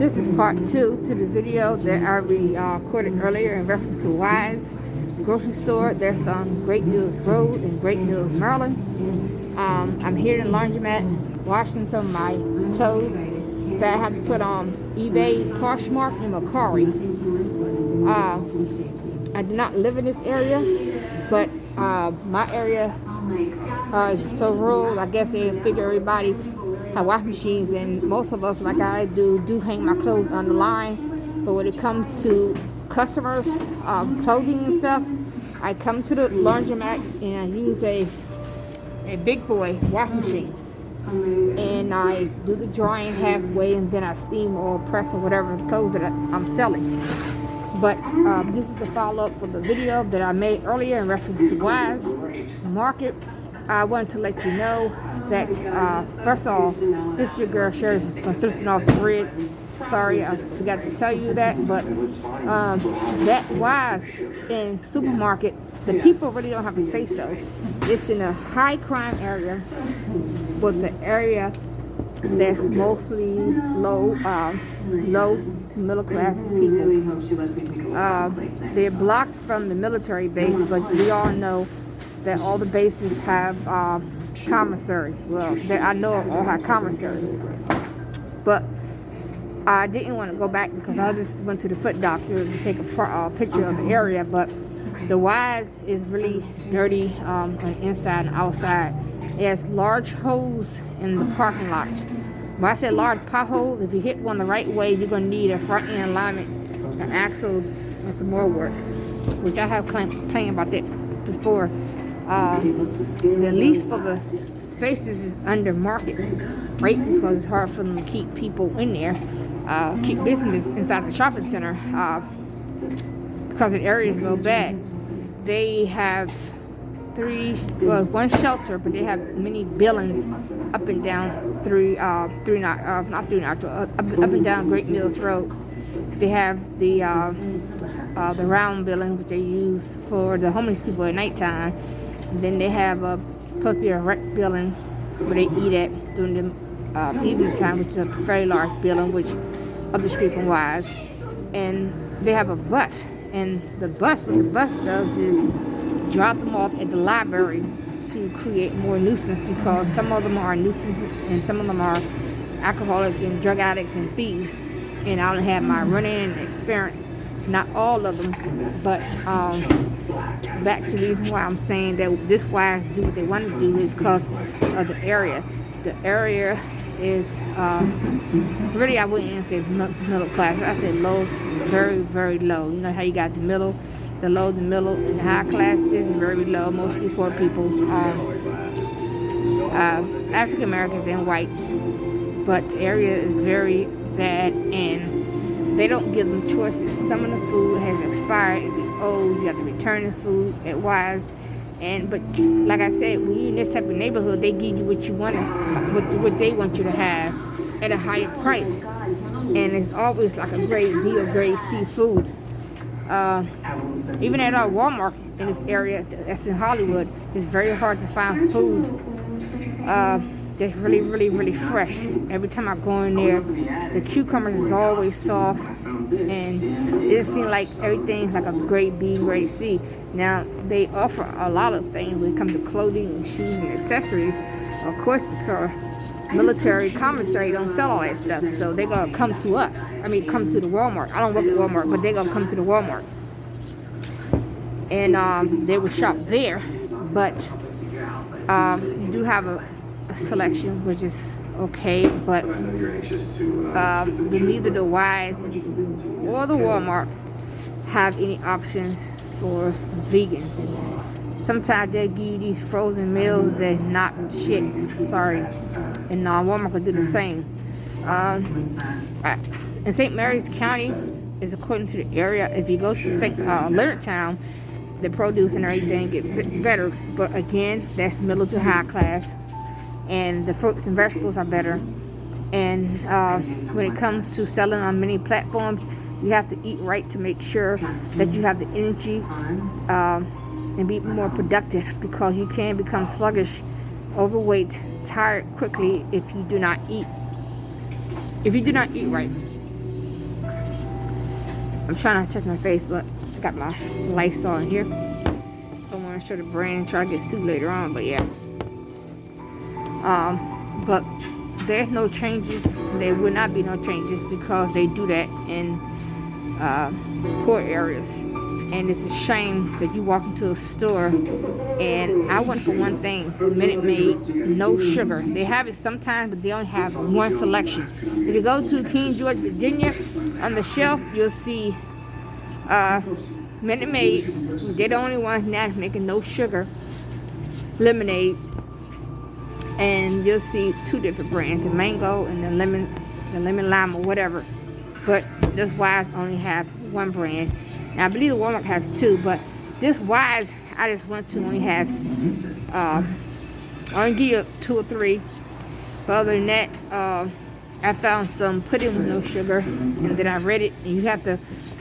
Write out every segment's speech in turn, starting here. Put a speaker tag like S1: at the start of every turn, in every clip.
S1: This is part 2 to the video that I recorded earlier in reference to Wise grocery store that's on Great Mills Road in Great Mills, Maryland. I'm here in the laundromat washing some of my clothes that I have to put on eBay, Poshmark, and Mercari. I do not live in this area, but my area is so rural. I guess they figure everybody have wash machines, and most of us, like I do hang my clothes on the line. But when it comes to customers, clothing and stuff, I come to the laundromat and I use a big boy wash machine, and I do the drying halfway, and then I steam or press or whatever clothes that I'm selling. But this is the follow-up for the video that I made earlier in reference to Wise Market. I wanted to let you know that, first of all, this is your girl Sherry from Thrifting Off the Grid. Sorry, I forgot to tell you that, but that Wise in supermarket, the people really don't have to say so. It's in a high crime area, with the area that's mostly low to middle class people. They're blocked from the military base, but we all know that all the bases have commissary. Well, I know of all have commissary, but I didn't want to go back because I just went to the foot doctor to take a picture of the area. But the Wise is really dirty on the inside and outside. It has large holes in the parking lot. When I say large potholes, if you hit one the right way, you're going to need a front end alignment, an axle, and some more work, which I have complained about that before. The lease for the spaces is under market rate because it's hard for them to keep people in there, keep business inside the shopping center, because the area is real bad. They have one shelter, but they have many buildings up and down up and down Great Mills Road. They have the round building, which they use for the homeless people at nighttime. And then they have a puppy or rec building where they eat at during the evening time, which is a very large building, which up the street from Wise. And they have a bus, and what the bus does is drop them off at the library to create more nuisance, because some of them are nuisances and some of them are alcoholics and drug addicts and thieves. And I only have my running experience, not all of them, but back to the reason why I'm saying that this Wise do what they want to do is because of the area. The area is really, I wouldn't even say middle class. I say low, very, very low. You know how you got the middle, the low, the middle, and the high class. This is very low, mostly poor people, African Americans and whites. But the area is very bad, and they don't give them choices. Some of the food has expired. You have to return the food at Wise. But like I said, when you're in this type of neighborhood, they give you what you want, what they want you to have at a higher price. And it's always like a grade B or grade C food. Even at our Walmart in this area that's in Hollywood, it's very hard to find food that's really, really, really fresh. Every time I go in there, the cucumbers is always soft, and it just seems like everything's like a grade B, grade C. Now, they offer a lot of things when it comes to clothing and shoes and accessories, of course, because military commissary don't sell all that stuff, so they're going to come to us. Come to the Walmart. I don't work at Walmart, but they're going to come to the Walmart. And they will shop there, but you do have a selection, which is okay, but neither the Wise or the Walmart have any options for vegans. Sometimes they give you these frozen meals that not shit. Sorry. And Walmart will do the same. In St. Mary's County, is according to the area. If you go to Leonard Town, the produce and everything get better, but again, that's middle to high class, and the fruits and vegetables are better. And when it comes to selling on many platforms, you have to eat right to make sure that you have the energy and be more productive, because you can become sluggish, overweight, tired quickly if you do not eat right. I'm trying to touch my face, but I got my lights on here. Don't want to show the brand, try to get sued later on, but yeah. But there's no changes. There will not be no changes because they do that in poor areas. And it's a shame that you walk into a store, and I want for one thing, Minute Maid, no sugar. They have it sometimes, but they only have one selection. If you go to King George, Virginia, on the shelf, you'll see Minute Maid. They're the only ones now making no sugar lemonade. And you'll see two different brands, the mango and the lemon lime or whatever. But this Wise only have one brand. Now I believe the Walmart has two, but this Wise I just went to only has only give you 2 or 3. But other than that, I found some pudding with no sugar, and then I read it, and you have to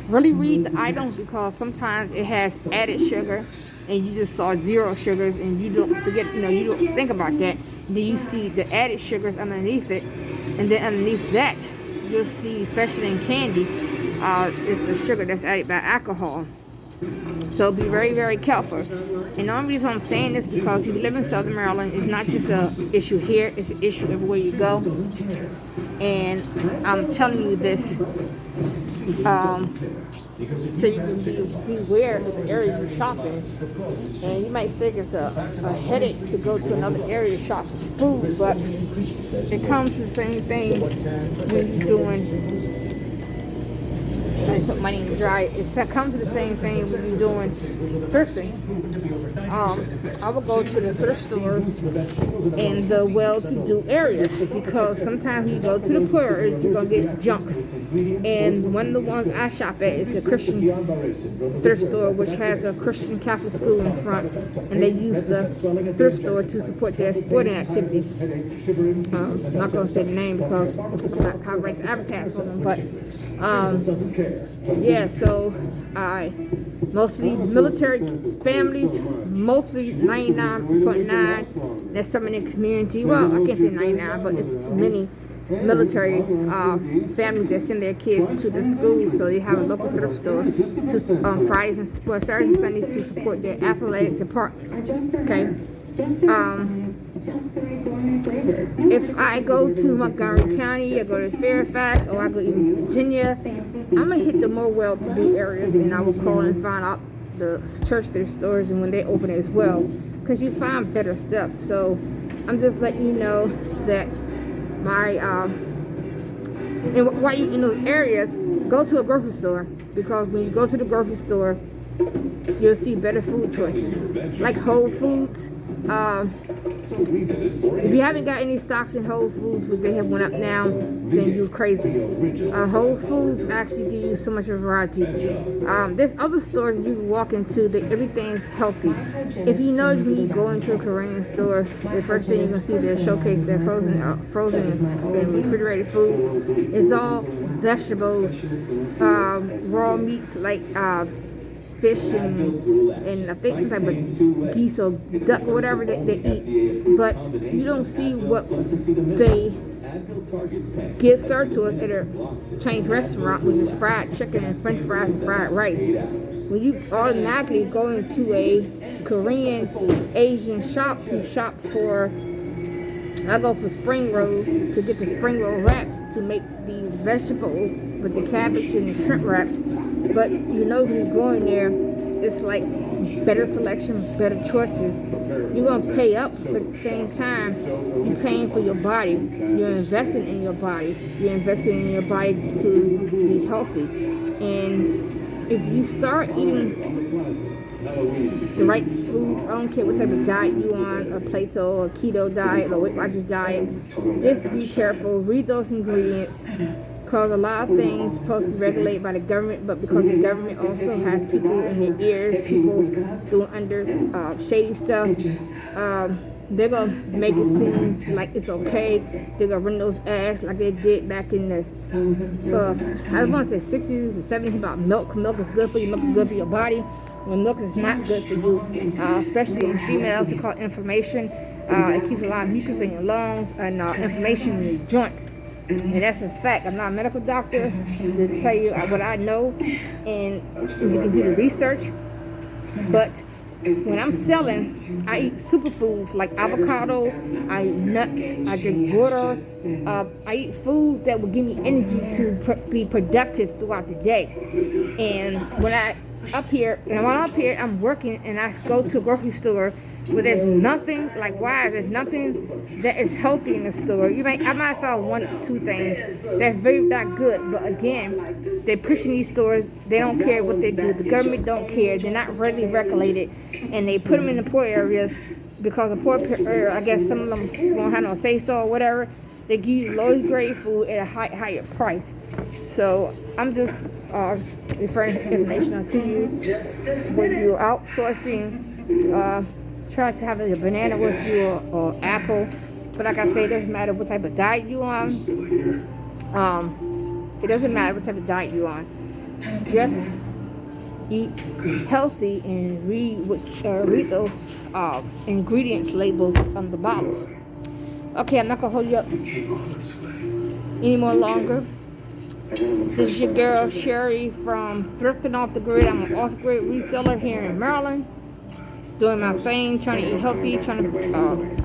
S1: really read the items because sometimes it has added sugar and you just saw 0 sugars and you don't forget, you don't think about that. And then you see the added sugars underneath it, and then underneath that you'll see, especially in candy, it's a sugar that's added by alcohol. So be very, very careful. And the only reason I'm saying this because if you live in Southern Maryland, it's not just an issue here, it's an issue everywhere you go. And I'm telling you this so you can be aware of the area you're shopping. And you might think it's a headache to go to another area to shop for food, but it comes to the same thing when you're doing, I put money in the dryer. It comes to the same thing when you're doing thrifting. I will go to the thrift stores in the well-to-do areas because sometimes when you go to the poor areas, you're going to get junk. And one of the ones I shop at is the Christian thrift store, which has a Christian Catholic school in front. And they use the thrift store to support their sporting activities. I'm not going to say the name because I like to advertise for them, but yeah, so mostly military families, mostly 99.9. There's some in the community. Well, I can't say 99, but it's many military families that send their kids to the school, so they have a local thrift store to Fridays and Saturdays and Sundays to support their athletic department. Okay. If I go to Montgomery County, I go to Fairfax, or I go even to Virginia, I'm gonna hit the more well-to-do areas, and I will call and find out the church thrift stores and when they open as well, because you find better stuff. So I'm just letting you know that my and while you're in those areas, go to a grocery store, because when you go to the grocery store, you'll see better food choices, like Whole Foods. If you haven't got any stocks in Whole Foods, which they have went up now, then you're crazy. Whole Foods actually give you so much variety. There's other stores you can walk into that everything's healthy. If you notice when you go into a Korean store, the first thing you're gonna see they showcase their frozen and refrigerated food. It's all vegetables, raw meats like fish and I think some type of geese or duck or whatever they eat, but you don't see what they get served to us at a Chinese restaurant, which is fried chicken and French fries and fried rice. When you automatically go into a Korean Asian shop to shop for, I go for spring rolls to get the spring roll wraps to make the vegetable with the cabbage and the shrimp wraps. But you know when you go in there, it's like better selection, better choices. You're gonna pay up, but at the same time, you're paying for your body. You're investing in your body. You're investing in your body to be healthy. And if you start eating the right foods, I don't care what type of diet you on, a Plato or keto diet or Weight Watchers diet, just be careful, read those ingredients, because a lot of things supposed to be regulated by the government, but because the government also has people in their ears, people doing under shady stuff, they're gonna make it seem like it's okay. They're gonna run those ads like they did back in the I want to say 60s and 70s about milk. Milk is good for you, milk is good for your body. When milk is not good for you, especially in females, it's called inflammation. It keeps a lot of mucus in your lungs and inflammation in your joints. And that's a fact. I'm not a medical doctor to tell you what I know, and you can do the research. But when I'm selling, I eat superfoods like avocado, I eat nuts, I drink water, I eat food that will give me energy to be productive throughout the day. And when I'm up here, I'm working, and I go to a grocery store where there's nothing, like why is there nothing that is healthy in the store? I might have found 1 or 2 things that's very not good, but again, they're pushing these stores. They don't care what they do. The government don't care. They're not readily regulated, and they put them in the poor areas because the poor area, I guess some of them won't have no say so or whatever. They give you lowest grade food at a higher price. So I'm just referring information to you when you're outsourcing. Try to have a banana with you or apple, but like I say, it doesn't matter what type of diet you're on. It doesn't matter what type of diet you're on. Just eat healthy and read those ingredients labels on the bottles. Okay, I'm not gonna hold you up any more longer. This is your girl Sherry from Thrifting Off the Grid. I'm an off-grid reseller here in Maryland, doing my thing, trying to eat healthy, trying to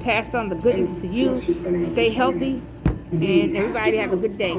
S1: pass on the goodness to you. Stay healthy, and everybody have a good day.